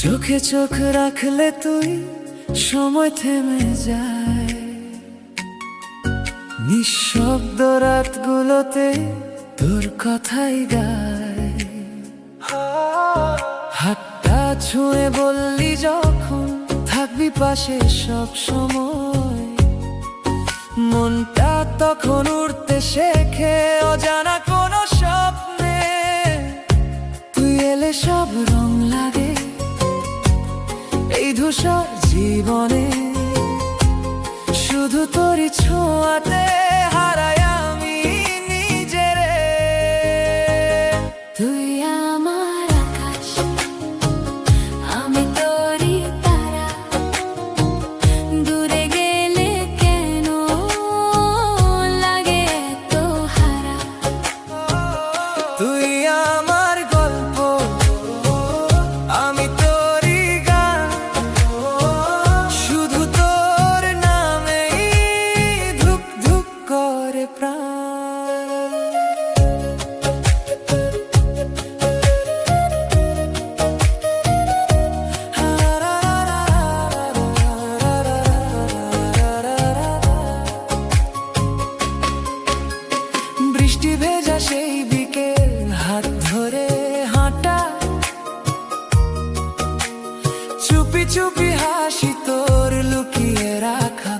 চোখে চোখ রাখলে তুই সময় থেমে যায়, নিঃশব্দ রাতগুলোতে তোর কথাই গায়। হাতটা ছুঁয়ে বললি যখন থাকবি পাশে সব সময়, মনটা তখন উড়তে শেখে অজানা কোনো স্বপ্নে। তুই এলে সব রং লাগে এই ধূসর জীবনে, শুধু তোরই ছোঁয়াতে হারাই আমি নিজেরে। তুই আমার আকাশ, আমি তোরই তারা, দূরে গেলে কেন লাগে এত হারা। তুই আমার গল্প, আমি তোরই গান, শুধু তোর নামেই ধুক ধুক করে প্রাণ। বৃষ্টি ভেজা সেই বিকেল, হাত ধরে হাঁটা, চুপি চুপি হাসি তোর লুকিয়ে রাখা।